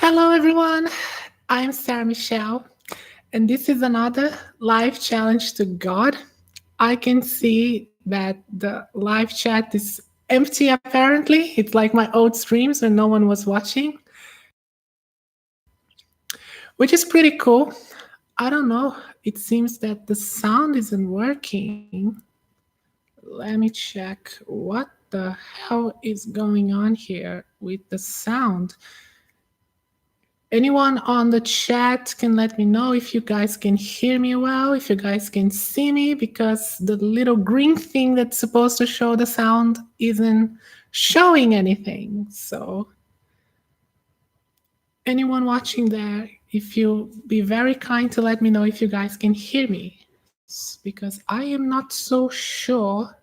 Hello, everyone. I'm Sarah Michel, and this is another live challenge to God. I can see that the live chat is empty apparently. It's like my old streams when no one was watching, which is pretty cool. I don't know. It seems that the sound isn't working. Let me check what the hell is going on here with the sound. Anyone on the chat can let me know if you guys can hear me well, if you guys can see me, because the little green thing that's supposed to show the sound isn't showing anything. So anyone watching there, if you be very kind to let me know if you guys can hear me, because I am not so sure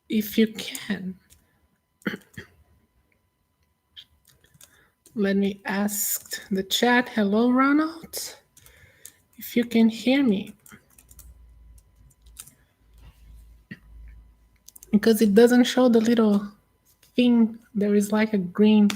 if you can. Let me ask the chat. Hello, Ronald. If you can hear me. Because it doesn't show the little thing. There is like a green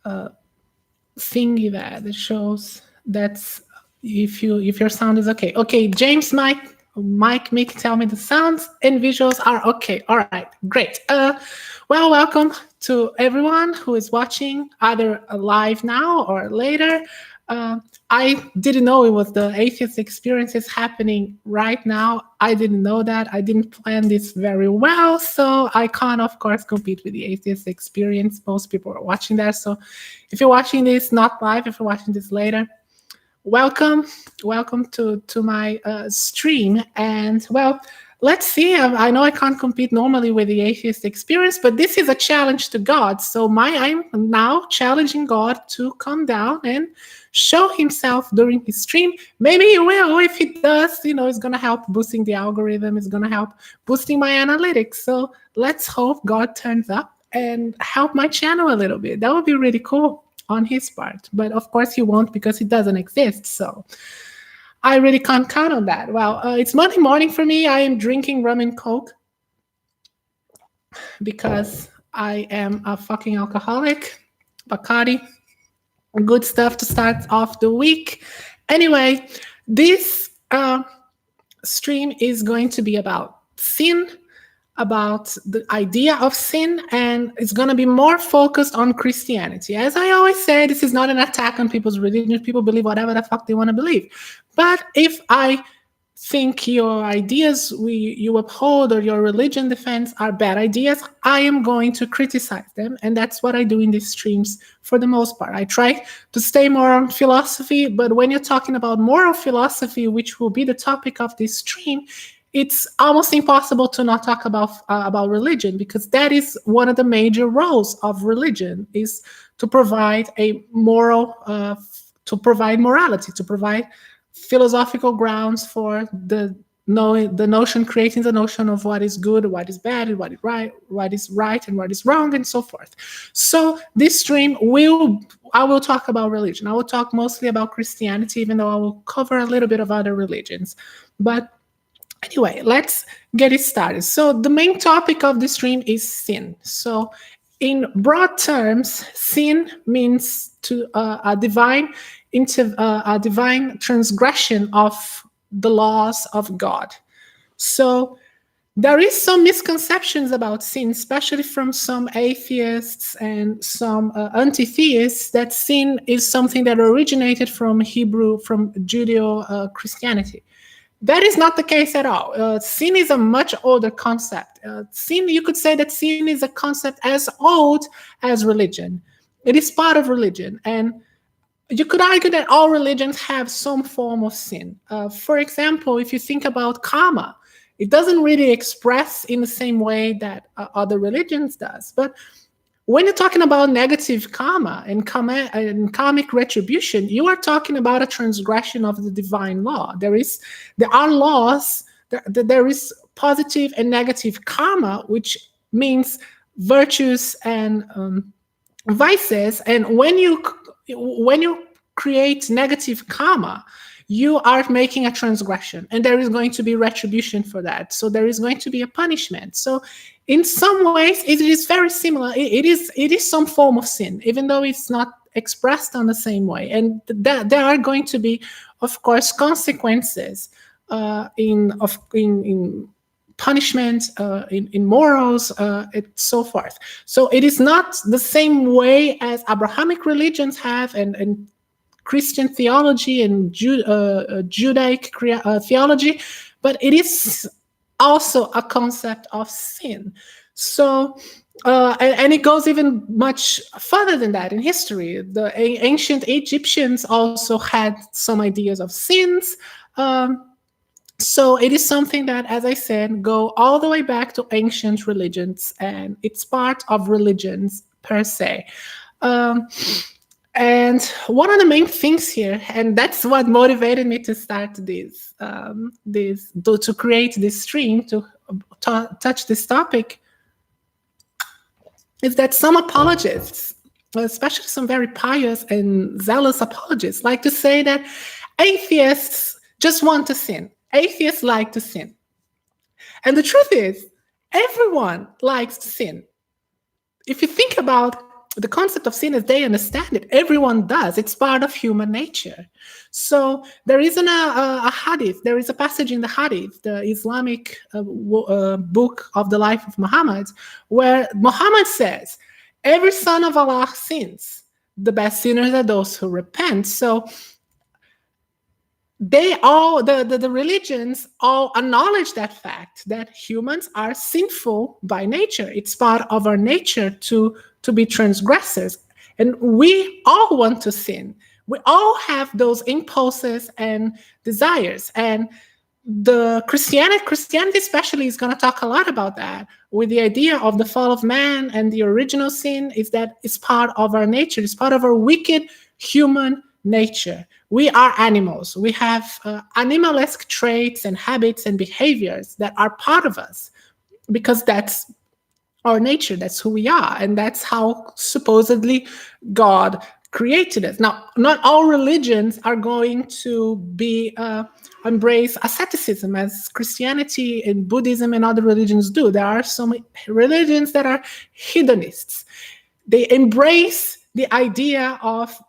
thingy there that shows that's if your sound is okay. Okay, James, Mike, Mick, tell me the sounds and visuals are okay. All right, great. Well, welcome to everyone who is watching either live now or later. I didn't know it was the atheist experiences happening right now. I didn't know that. I didn't plan this very well. So I can't, of course, compete with the atheist experience. Most people are watching that. So if you're watching this not live, if you're watching this later, welcome to my stream. And well, let's see. I know I can't compete normally with the atheist experience, but this is a challenge to God. So I'm now challenging God to come down and show himself during his stream. Maybe he will. If he does, it's going to help boosting the algorithm. It's going to help boosting my analytics. So let's hope God turns up and help my channel a little bit. That would be really cool on his part. But of course he won't, because he doesn't exist. So I really can't count on that. Well, it's Monday morning for me. I am drinking rum and coke because I am a fucking alcoholic. Bacardi, good stuff to start off the week. Anyway, this stream is going to be about sin, about the idea of sin, and it's going to be more focused on Christianity. As I always say, this is not an attack on people's religion. People believe whatever the fuck they want to believe. But if I think your ideas you uphold or your religion defense are bad ideas, I am going to criticize them. And that's what I do in these streams for the most part. I try to stay more on philosophy, but when you're talking about moral philosophy, which will be the topic of this stream, it's almost impossible to not talk about religion, because that is one of the major roles of religion, is to provide a moral, to provide morality, to provide philosophical grounds for creating the notion of what is good, what is bad, and what is right and what is wrong, and so forth. So this stream I will talk about religion. I will talk mostly about Christianity, even though I will cover a little bit of other religions. But anyway, let's get it started. So the main topic of the stream is sin. So in broad terms, sin means to a divine transgression of the laws of God. So there is some misconceptions about sin, especially from some atheists and some anti-theists, that sin is something that originated from Judeo-Christianity. That is not the case at all. Sin is a much older concept. You could say that sin is a concept as old as religion. It is part of religion. And you could argue that all religions have some form of sin. For example, if you think about karma, it doesn't really express in the same way that other religions does. But when you're talking about negative karma and karmic retribution, you are talking about a transgression of the divine law. There are laws. There is positive and negative karma, which means virtues and vices. And when you create negative karma, you are making a transgression, and there is going to be retribution for that. So there is going to be a punishment. So in some ways, it is very similar. It is some form of sin, even though it's not expressed on the same way. And there are going to be, of course, consequences in punishment, in morals, and so forth. So it is not the same way as Abrahamic religions have, and Christian theology and Judaic theology, but it is also a concept of sin. So, and it goes even much further than that in history. The ancient Egyptians also had some ideas of sins. So it is something that, as I said, go all the way back to ancient religions, and it's part of religions per se. And one of the main things here, and that's what motivated me to start to create this stream, to touch this topic, is that some apologists, especially some very pious and zealous apologists, like to say that atheists just want to sin. Atheists like to sin. And the truth is, everyone likes to sin. If you think about the concept of sin as they understand it, everyone does. It's part of human nature. So there isn't a hadith. There is a passage in the hadith, the Islamic book of the life of Muhammad, where Muhammad says, every son of Allah sins. The best sinners are those who repent. So they all, the religions all acknowledge that fact, that humans are sinful by nature. It's part of our nature to be transgressors. And we all want to sin. We all have those impulses and desires. And the Christianity especially is going to talk a lot about that, with the idea of the fall of man and the original sin, is that it's part of our nature. It's part of our wicked human nature. We are animals. We have animalistic traits and habits and behaviors that are part of us, because that's our nature. That's who we are. And that's how supposedly God created us. Now, not all religions are going to be embrace asceticism as Christianity and Buddhism and other religions do. There are some religions that are hedonists. They embrace the idea of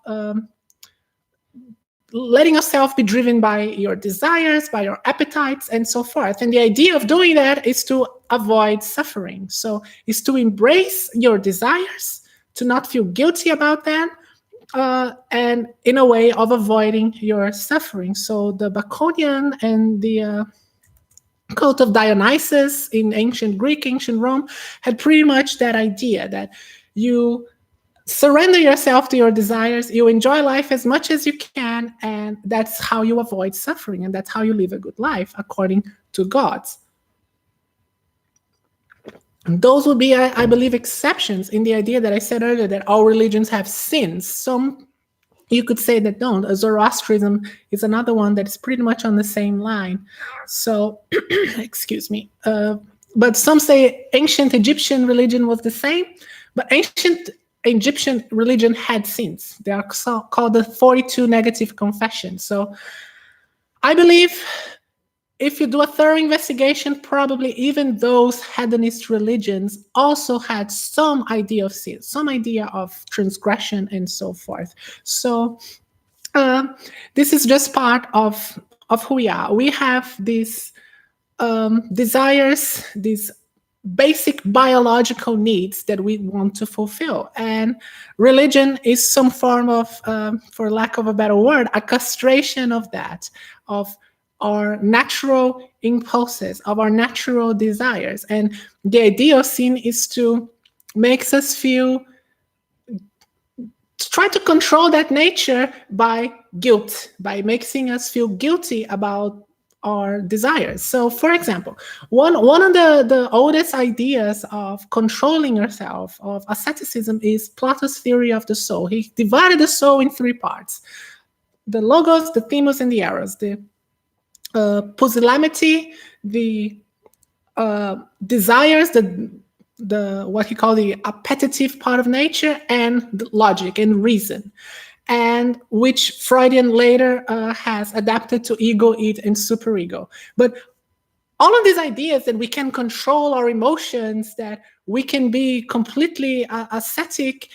letting yourself be driven by your desires, by your appetites, and so forth. And the idea of doing that is to avoid suffering. So it's to embrace your desires, to not feel guilty about them, and in a way of avoiding your suffering. So the Baconian and the cult of Dionysus in ancient Greek, ancient Rome, had pretty much that idea that you surrender yourself to your desires, you enjoy life as much as you can, and that's how you avoid suffering, and that's how you live a good life according to God's. And those would be, I believe, exceptions in the idea that I said earlier, that all religions have sins. Some, you could say that don't. Zoroastrianism is another one that is pretty much on the same line. So, excuse me. But some say ancient Egyptian religion was the same, but ancient Egyptian religion had sins. They are called the 42 negative confessions. So I believe if you do a thorough investigation, probably even those hedonist religions also had some idea of sin, some idea of transgression and so forth. So this is just part of who we are. We have these desires, these basic biological needs that we want to fulfill. And religion is some form of, for lack of a better word, a castration of that, of our natural impulses, of our natural desires. And the idea of sin is to make us feel, to try to control that nature by guilt, by making us feel guilty about our desires. So, for example, one of the oldest ideas of controlling yourself, of asceticism, is Plato's theory of the soul. He divided the soul in three parts: the logos, the themos, and the eros. The pusillanimity, the desires, the what he called the appetitive part of nature, and the logic and reason. and which Freudian later has adapted to ego, id, and superego. But all of these ideas that we can control our emotions, that we can be completely ascetic,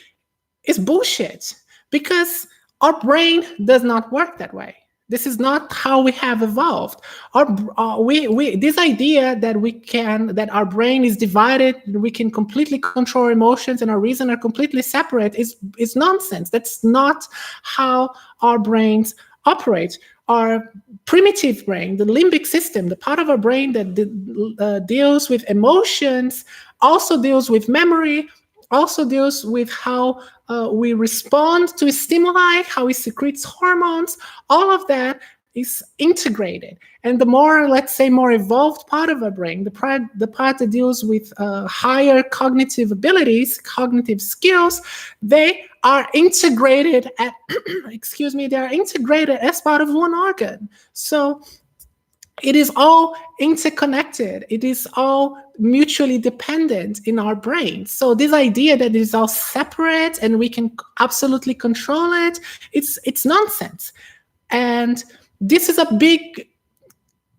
is bullshit, because our brain does not work that way. This is not how we have evolved. This idea that our brain is divided, we can completely control our emotions, and our reason are completely separate is nonsense. That's not how our brains operate. Our primitive brain, the limbic system, the part of our brain that deals with emotions, also deals with memory, also deals with how we respond to stimuli, how we secrete hormones. All of that is integrated. And the more, let's say, more evolved part of our brain, the part that deals with higher cognitive abilities, cognitive skills, they are integrated at, excuse me, they are integrated as part of one organ. So it is all interconnected. It is all mutually dependent in our brains. So this idea that it is all separate and we can absolutely control it, it's nonsense. And this is a big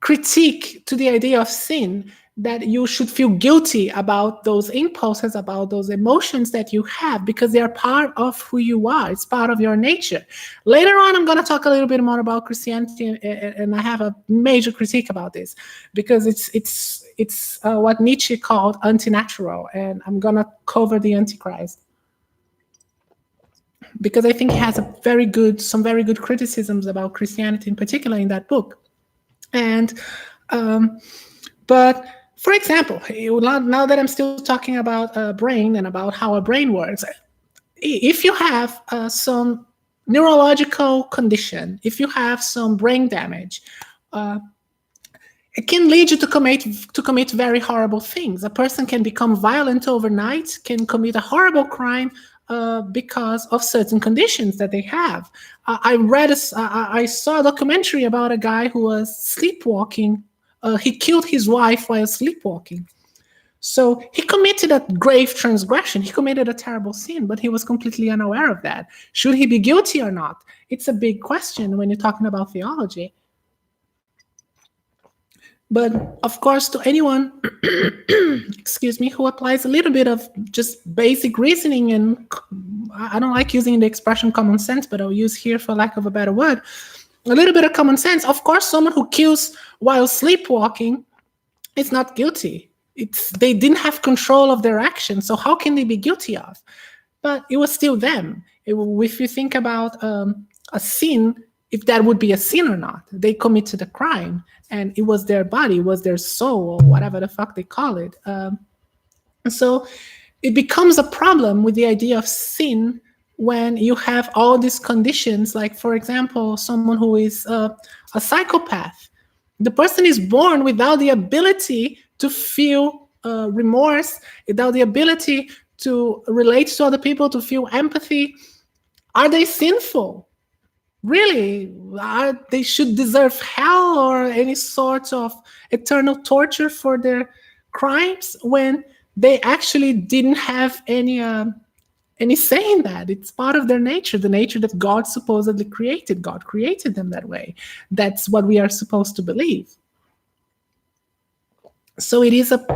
critique to the idea of sin, that you should feel guilty about those impulses, about those emotions that you have, because they are part of who you are. It's part of your nature. Later on, I'm going to talk a little bit more about Christianity, and I have a major critique about this, because it's what Nietzsche called anti-natural, and I'm going to cover the Antichrist, because I think he has some very good criticisms about Christianity in particular in that book. And but for example, now that I'm still talking about brain and about how a brain works, if you have some neurological condition, if you have some brain damage, it can lead you to commit very horrible things. A person can become violent overnight, can commit a horrible crime because of certain conditions that they have. I saw a documentary about a guy who was sleepwalking. He killed his wife while sleepwalking. So he committed a grave transgression. He committed a terrible sin, but he was completely unaware of that. Should he be guilty or not? It's a big question when you're talking about theology. But of course, to anyone, excuse me, who applies a little bit of just basic reasoning, and I don't like using the expression common sense, but I'll use here for lack of a better word, a little bit of common sense. Of course, someone who kills while sleepwalking is not guilty. They didn't have control of their actions, so how can they be guilty of? But it was still them. If you think about a sin, if that would be a sin or not, they committed a crime, and it was their body, it was their soul, or whatever the fuck they call it. So it becomes a problem with the idea of sin when you have all these conditions, like, for example, someone who is a psychopath. The person is born without the ability to feel remorse, without the ability to relate to other people, to feel empathy. Are they sinful? Really? They should deserve hell or any sort of eternal torture for their crimes when they actually didn't have any say in that? It's part of their nature, the nature that God supposedly created. God created them that way. That's what we are supposed to believe. So it is an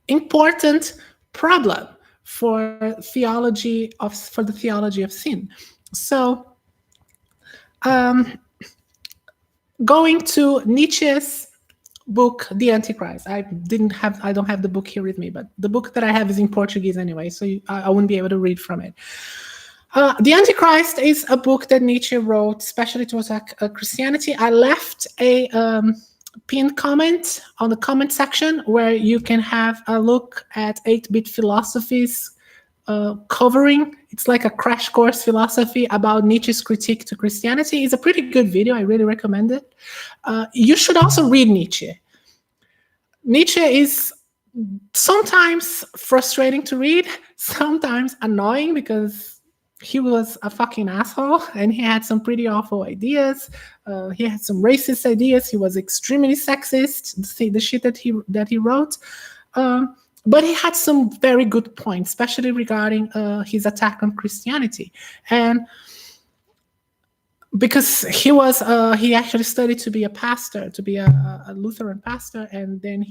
important problem for the theology of sin. So going to Nietzsche's book, The Antichrist. I don't have the book here with me, but the book that I have is in Portuguese anyway, so I wouldn't be able to read from it. The Antichrist is a book that Nietzsche wrote, especially towards Christianity. I left a pinned comment on the comment section where you can have a look at 8-bit philosophies covering. It's like a crash course philosophy about Nietzsche's critique to Christianity. It's a pretty good video. I really recommend it. You should also read Nietzsche. Nietzsche is sometimes frustrating to read, sometimes annoying, because he was a fucking asshole and he had some pretty awful ideas. He had some racist ideas. He was extremely sexist, the shit that he wrote. But he had some very good points, especially regarding his attack on Christianity. And because he actually studied to be a pastor, to be a Lutheran pastor, and then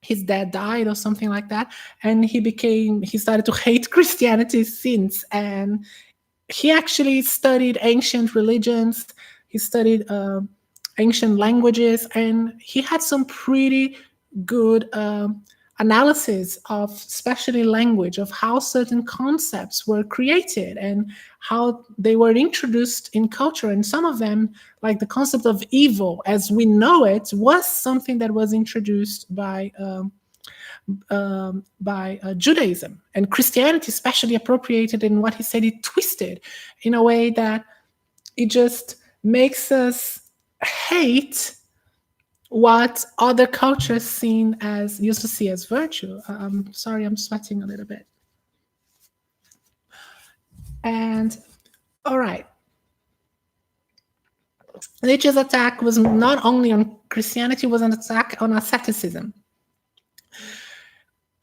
his dad died or something like that, and he started to hate Christianity since. And he actually studied ancient religions. He studied ancient languages, and he had some pretty good analysis of, especially language, of how certain concepts were created and how they were introduced in culture. And some of them, like the concept of evil as we know it, was something that was introduced by Judaism, and Christianity especially appropriated in what he said, it twisted in a way that it just makes us hate what other cultures used to see as virtue. I'm sorry, I'm sweating a little bit. And all right, Nietzsche's attack was not only on Christianity, it was an attack on asceticism.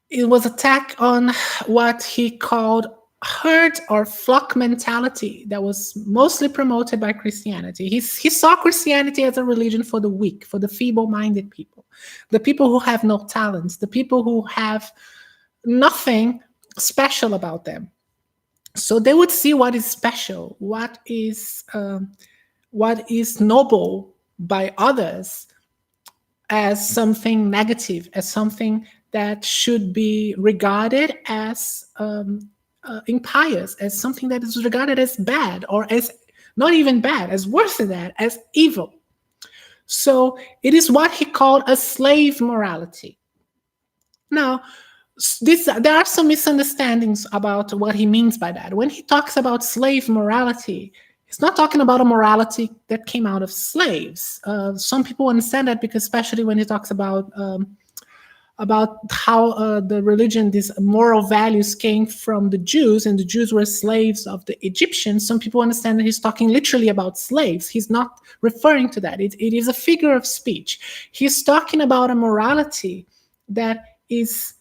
It was attack on what he called herd or flock mentality that was mostly promoted by Christianity. He saw Christianity as a religion for the weak, for the feeble-minded people, the people who have no talents, the people who have nothing special about them. So they would see what is special, what is noble by others, as something negative, as something that should be regarded as impious, as something that is regarded as bad, or as not even bad, as worse than that, as evil. So it is what he called a slave morality. Now, there are some misunderstandings about what he means by that. When he talks about slave morality, he's not talking about a morality that came out of slaves. Some people understand that, because especially when he talks about how the religion, these moral values came from the Jews, and the Jews were slaves of the Egyptians. Some people understand that he's talking literally about slaves. He's not referring to that. It is a figure of speech. He's talking about a morality that is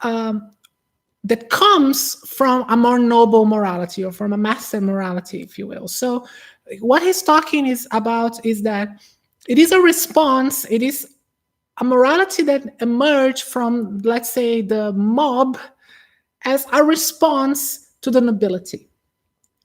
that comes from a more noble morality, or from a master morality, if you will. So what he's talking about is that it is a response, it is a morality that emerged from, let's say, the mob as a response to the nobility.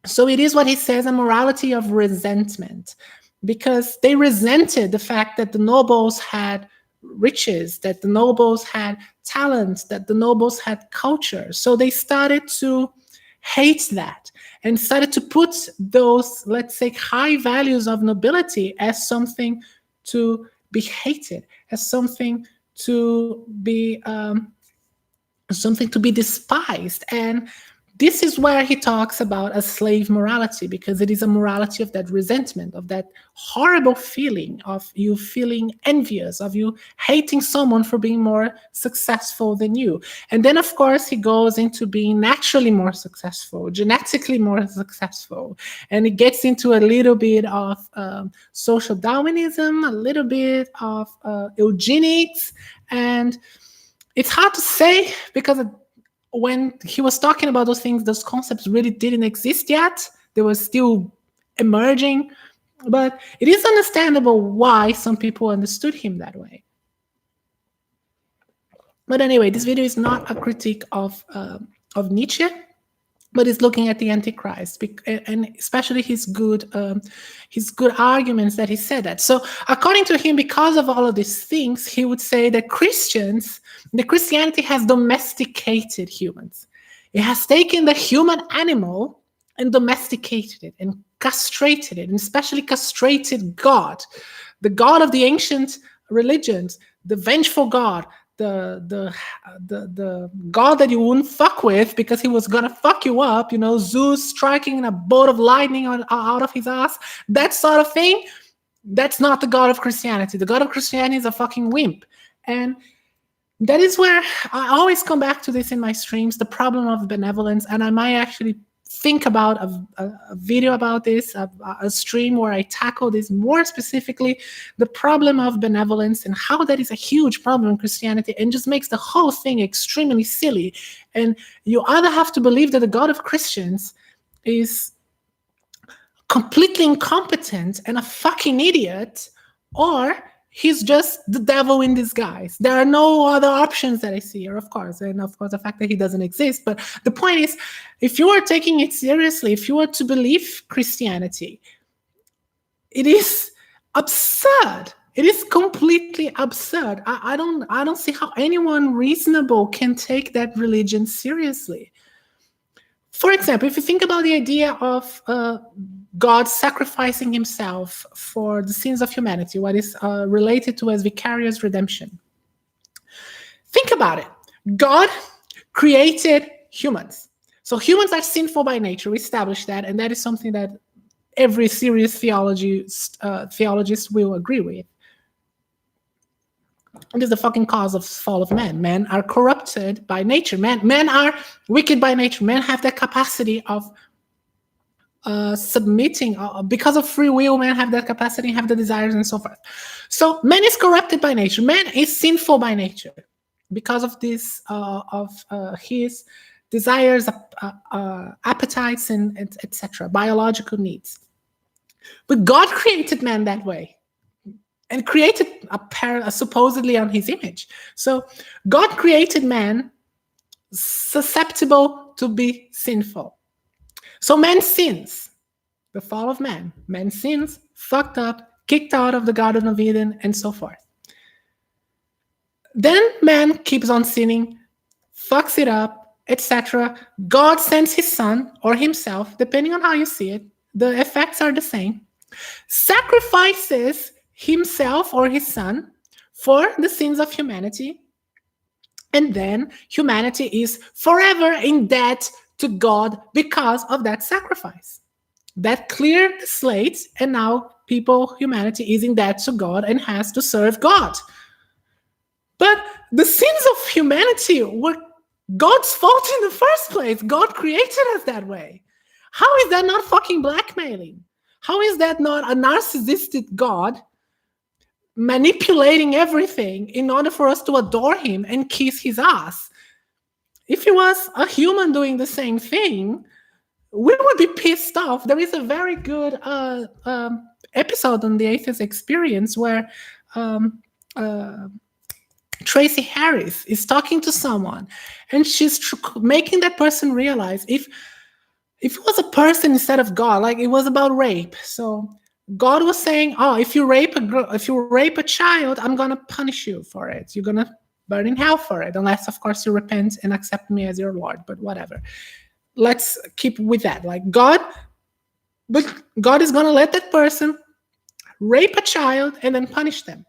So it is what he says, a morality of resentment, because they resented the fact that the nobles had riches, that the nobles had talent, that the nobles had culture. So they started to hate that and started to put those, let's say, high values of nobility as something to be hated, as something to be despised. And this is where he talks about a slave morality, because it is a morality of that resentment, of that horrible feeling of you feeling envious, of you hating someone for being more successful than you. And then, of course, he goes into being naturally more successful, genetically more successful. And it gets into a little bit of social Darwinism, a little bit of eugenics. And it's hard to say, because when he was talking about those things, those concepts really didn't exist yet. They were still emerging. But it is understandable why some people understood him that way. But anyway, this video is not a critique of Nietzsche, but it's looking at the Antichrist, and especially his good arguments that he said that. So according to him, because of all of these things, he would say that Christianity has domesticated humans. It has taken the human animal and domesticated it and castrated it, and especially castrated God, the God of the ancient religions, the vengeful God, the God that you wouldn't fuck with because he was gonna fuck you up, Zeus striking a bolt of lightning out of his ass, that sort of thing. That's not the God of Christianity. The God of Christianity is a fucking wimp. And that is where I always come back to this in my streams, the problem of benevolence. And I might actually think about a video about this, a stream where I tackle this more specifically, the problem of benevolence and how that is a huge problem in Christianity and just makes the whole thing extremely silly. And you either have to believe that the God of Christians is completely incompetent and a fucking idiot, or he's just the devil in disguise. There are no other options that I see here, of course. And of course, the fact that he doesn't exist. But the point is, if you are taking it seriously, if you are to believe Christianity, it is absurd. It is completely absurd. I don't see how anyone reasonable can take that religion seriously. For example, if you think about the idea of God sacrificing himself for the sins of humanity, what is related to as vicarious redemption. Think about it. God created humans. So humans are sinful by nature. We established that, and that is something that every serious theologist will agree with. It is the fucking cause of fall of man. Men are corrupted by nature. Men are wicked by nature. Men have that capacity of submitting. Because of free will, men have that capacity, have the desires, and so forth. So man is corrupted by nature. Man is sinful by nature because of this, his desires, appetites, and etc., biological needs. But God created man that way, and created supposedly on his image. So God created man susceptible to be sinful. So man sins, the fall of man. Man sins, fucked up, kicked out of the Garden of Eden, and so forth. Then man keeps on sinning, fucks it up, etc. God sends his son or himself, depending on how you see it. The effects are the same. Sacrifices himself or his son for the sins of humanity, and then humanity is forever in debt to God because of that sacrifice. That cleared the slate, and now humanity is in debt to God and has to serve God. But the sins of humanity were God's fault in the first place. God created us that way. How is that not fucking blackmailing? How is that not a narcissistic God manipulating everything in order for us to adore him and kiss his ass? If he was a human doing the same thing, we would be pissed off. There is a very good episode on the Atheist Experience where Tracy Harris is talking to someone, and she's making that person realize if it was a person instead of God, like it was about rape. So God was saying, "Oh, if you rape a child, I'm gonna punish you for it. You're gonna burn in hell for it, unless, of course, you repent and accept me as your Lord." But whatever. Let's keep with that. Like God is gonna let that person rape a child and then punish them.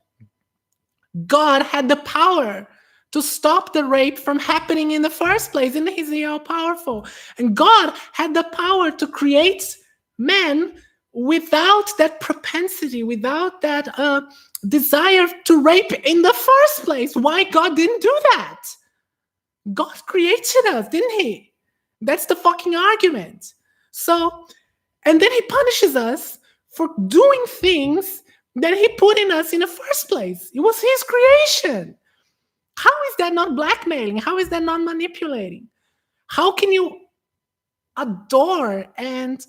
God had the power to stop the rape from happening in the first place. Isn't he all powerful? And God had the power to create men without that propensity, without that desire to rape in the first place. Why God didn't do that? God created us, didn't he? That's the fucking argument. So, and then he punishes us for doing things that he put in us in the first place. It was his creation. How is that not blackmailing? How is that not manipulating? How can you adore and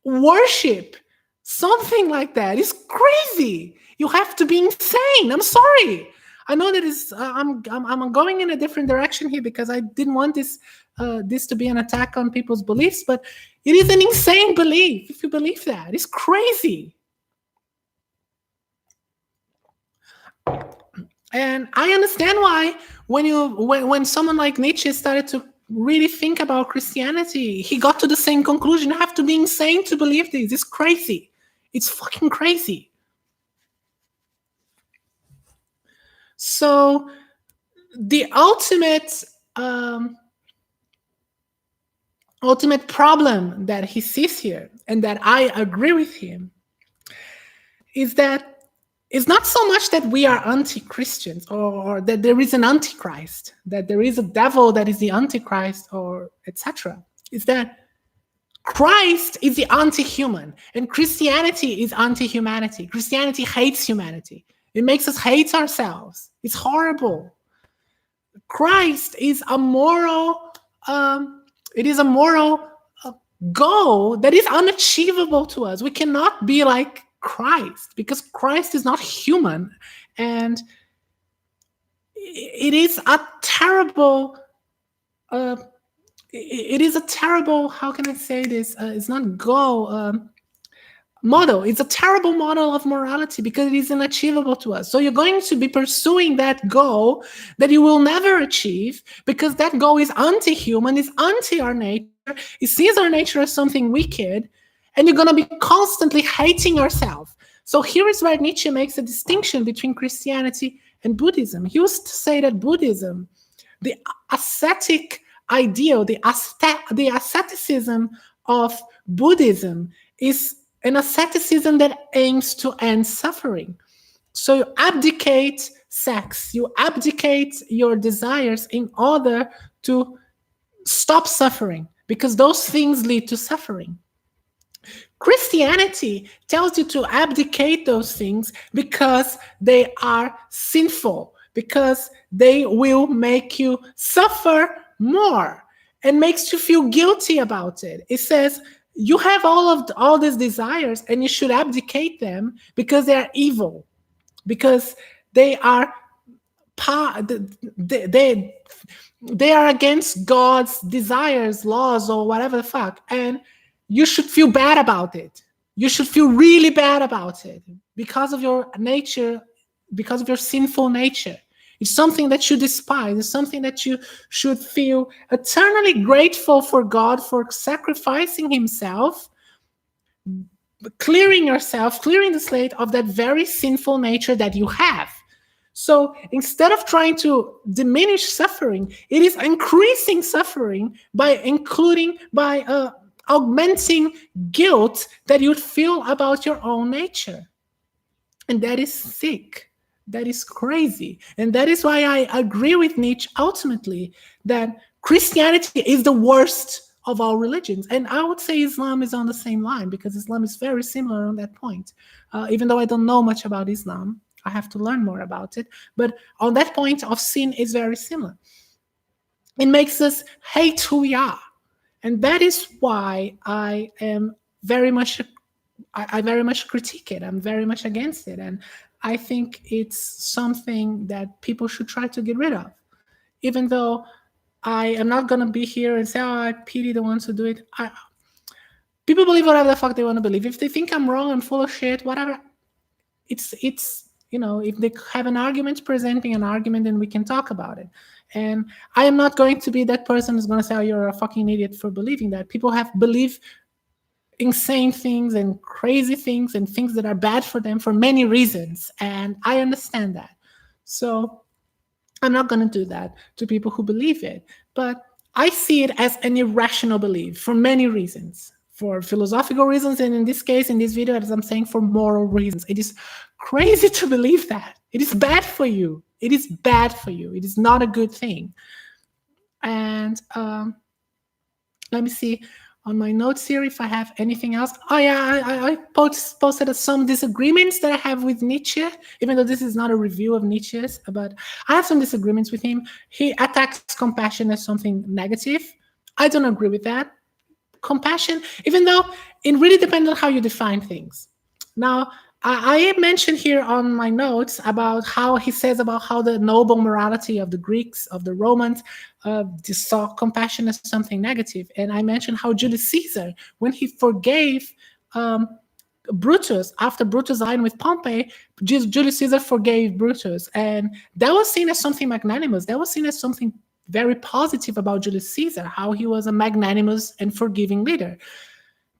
worship something like that? It's crazy. You have to be insane. I'm sorry. I know that is. I'm going in a different direction here because I didn't want this to be an attack on people's beliefs, but it is an insane belief. If you believe that, it's crazy. And I understand why when someone like Nietzsche started to really think about Christianity, he got to the same conclusion. You have to be insane to believe this. It's crazy. It's fucking crazy. So the ultimate problem that he sees here, and that I agree with him, is that it's not so much that we are anti-Christians or that there is an Antichrist, that there is a devil that is the Antichrist, or etc. It's that Christ is the anti-human, and Christianity is anti-humanity. Christianity hates humanity. It makes us hate ourselves. It's horrible. Christ is a moral. It is a moral goal that is unachievable to us. We cannot be like Christ because Christ is not human. And it is a terrible, how can I say this? It's not goal. Model. It's a terrible model of morality because it is unachievable to us. So you're going to be pursuing that goal that you will never achieve because that goal is anti-human, is anti our nature. It sees our nature as something wicked, and you're going to be constantly hating yourself. So here is where Nietzsche makes a distinction between Christianity and Buddhism. He used to say that Buddhism, the ascetic ideal, the asceticism of Buddhism is an asceticism that aims to end suffering. So you abdicate sex, you abdicate your desires in order to stop suffering, because those things lead to suffering. Christianity tells you to abdicate those things because they are sinful, because they will make you suffer more and makes you feel guilty about it. It says, you have all these desires and you should abdicate them because they are evil, because they are they are against God's desires, laws, or whatever the fuck, and you should feel bad about it. You should feel really bad about it because of your nature, because of your sinful nature. It's something that you despise. It's something that you should feel eternally grateful for God for sacrificing himself, clearing yourself, clearing the slate of that very sinful nature that you have. So instead of trying to diminish suffering, it is increasing suffering by augmenting guilt that you'd feel about your own nature. And that is sick. That is crazy. And that is why I agree with Nietzsche ultimately that Christianity is the worst of all religions. And I would say Islam is on the same line because Islam is very similar on that point. Even though I don't know much about Islam, I have to learn more about it. But on that point of sin is very similar. It makes us hate who we are. And that is why I very much critique it. I'm very much against it. And I think it's something that people should try to get rid of. Even though I am not going to be here and say, I pity the ones who do it. People believe whatever the fuck they want to believe. If they think I'm wrong, I'm full of shit, whatever. It's if they have an argument, presenting an argument, then we can talk about it. And I am not going to be that person who's going to say, oh, you're a fucking idiot for believing that. People believe insane things and crazy things and things that are bad for them for many reasons. And I understand that. So I'm not going to do that to people who believe it. But I see it as an irrational belief for many reasons. For philosophical reasons, and in this case, in this video, as I'm saying, for moral reasons. It is crazy to believe that. It is bad for you. It is bad for you. It is not a good thing. And let me see on my notes here if I have anything else. Oh yeah, I posted some disagreements that I have with Nietzsche, even though this is not a review of Nietzsche's, but I have some disagreements with him. He attacks compassion as something negative. I don't agree with that. Compassion, even though it really depends on how you define things. Now, I mentioned here on my notes about how he says about how the noble morality of the Greeks, of the Romans, saw compassion as something negative. And I mentioned how Julius Caesar, when he forgave Brutus, after Brutus died with Pompey, Julius Caesar forgave Brutus. And that was seen as something magnanimous. That was seen as something very positive about Julius Caesar, how he was a magnanimous and forgiving leader.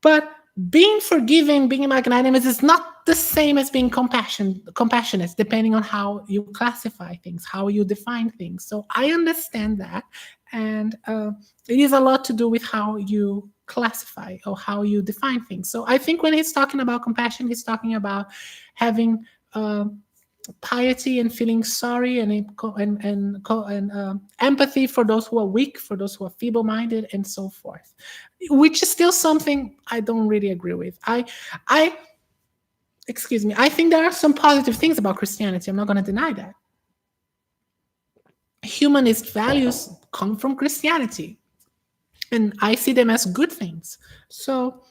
But being forgiving, being magnanimous is not the same as being compassionate, depending on how you classify things, how you define things. So I understand that. And it is a lot to do with how you classify or how you define things. So I think when he's talking about compassion, he's talking about having piety and feeling sorry and empathy for those who are weak, for those who are feeble-minded, and so forth, which is still something I don't really agree with. I think there are some positive things about Christianity. I'm not going to deny that. Humanist values come from Christianity. and I see them as good things. So,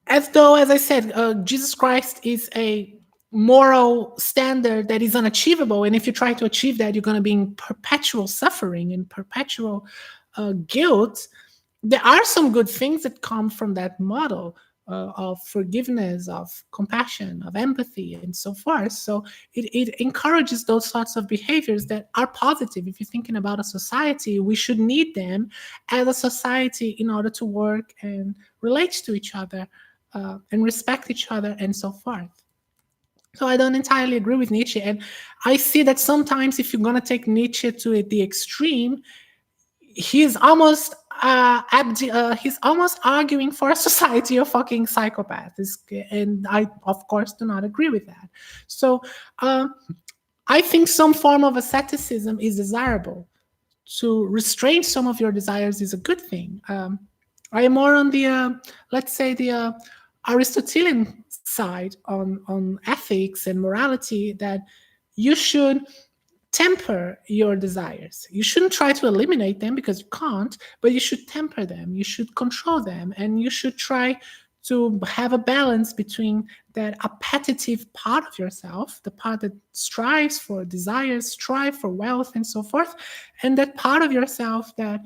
as though, as I said, Jesus Christ is a moral standard that is unachievable, and if you try to achieve that, you're going to be in perpetual suffering and perpetual guilt. There are some good things that come from that model of forgiveness, of compassion, of empathy, and so forth. So it encourages those sorts of behaviors that are positive. If you're thinking about a society, we should need them as a society in order to work and relate to each other and respect each other and so forth. So I don't entirely agree with Nietzsche. And I see that sometimes if you're going to take Nietzsche to the extreme, he's almost he's almost arguing for a society of fucking psychopaths, and I of course do not agree with that. So I think some form of asceticism is desirable. To restrain some of your desires is a good thing. I am more on the let's say the Aristotelian side on ethics and morality, that you should temper your desires. You shouldn't try to eliminate them because you can't, but you should temper them. You should control them, and you should try to have a balance between that appetitive part of yourself, the part that strives for desires, strive for wealth, and so forth, and that part of yourself that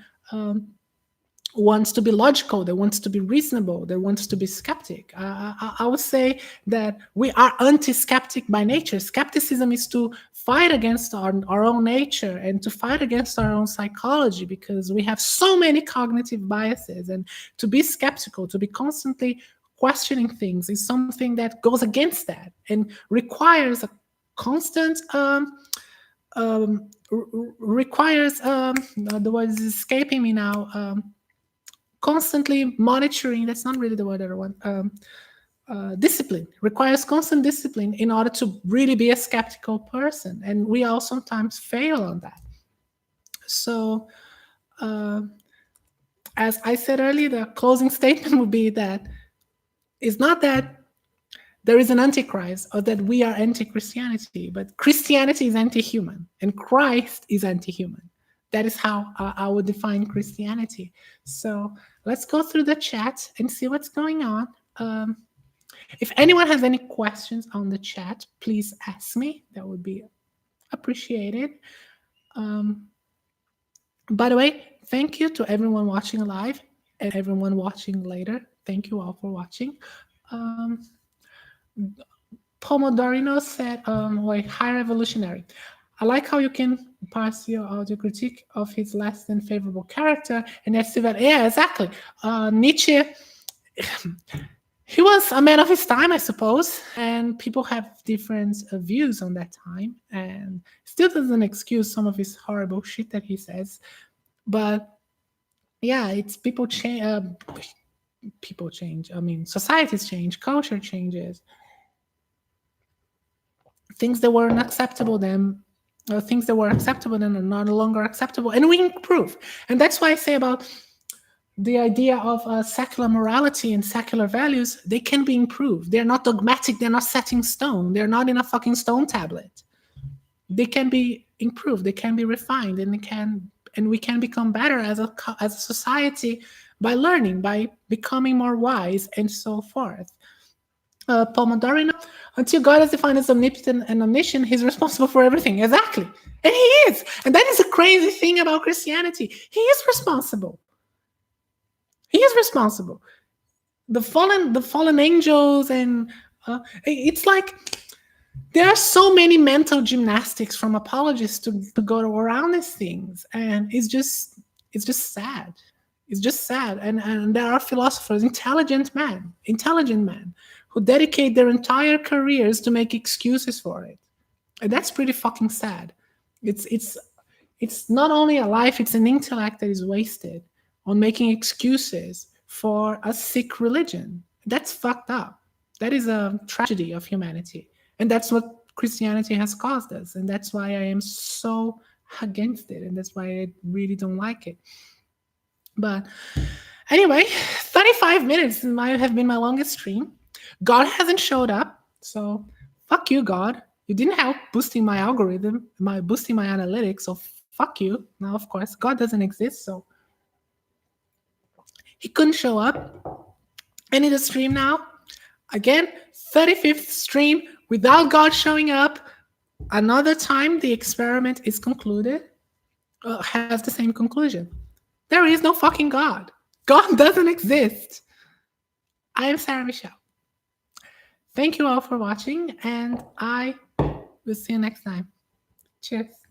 wants to be logical, that wants to be reasonable, that wants to be skeptic. I would say that we are anti-skeptic by nature. Skepticism is to fight against our own nature and to fight against our own psychology, because we have so many cognitive biases. And to be skeptical, to be constantly questioning things, is something that goes against that and requires a constant requires the word is escaping me now, constantly monitoring. That's not really the word I want. Discipline requires constant discipline in order to really be a skeptical person, and we all sometimes fail on that. So as I said earlier, the closing statement would be that it's not that there is an antichrist or that we are anti-Christianity, but Christianity is anti-human and Christ is anti-human. That is how I would define Christianity. So let's go through the chat and see what's going on. If anyone has any questions on the chat, please ask me. That would be appreciated. By the way, thank you to everyone watching live and everyone watching later. Thank you all for watching. Pomodorino said, wait, high revolutionary. I like how you can parse your audio critique of his less than favorable character, and that's that. Yeah, exactly. Nietzsche, he was a man of his time, I suppose, and people have different views on that time, and still doesn't excuse some of his horrible shit that he says. But yeah, it's people change. People change. I mean, societies change, culture changes. Things that were unacceptable then, or things that were acceptable then are no longer acceptable, and we improve. And that's why I say about the idea of secular morality and secular values, they can be improved. They're not dogmatic, they're not set in stone, they're not in a fucking stone tablet. They can be improved, they can be refined, and we can become better as a society by learning, by becoming more wise, and so forth. Pomodorino, until God is defined as omnipotent and omniscient, he's responsible for everything. Exactly. And he is. And that is a crazy thing about Christianity. He is responsible. He is responsible. The fallen angels, and it's like there are so many mental gymnastics from apologists to go around these things, and it's just sad. It's just sad. And there are philosophers, intelligent men, who dedicate their entire careers to make excuses for it. And that's pretty fucking sad. It's not only a life, it's an intellect that is wasted on making excuses for a sick religion. That's fucked up. That is a tragedy of humanity. And that's what Christianity has caused us. And that's why I am so against it. And that's why I really don't like it. But anyway, 35 minutes might have been my longest stream. God hasn't showed up, so fuck you, God. You didn't help boosting my algorithm, boosting my analytics, so fuck you. Now, of course, God doesn't exist, so He couldn't show up. I need a stream now. Again, 35th stream without God showing up. Another time the experiment is concluded, has the same conclusion. There is no fucking God. God doesn't exist. I am Sarah Michel. Thank you all for watching, and I will see you next time. Cheers.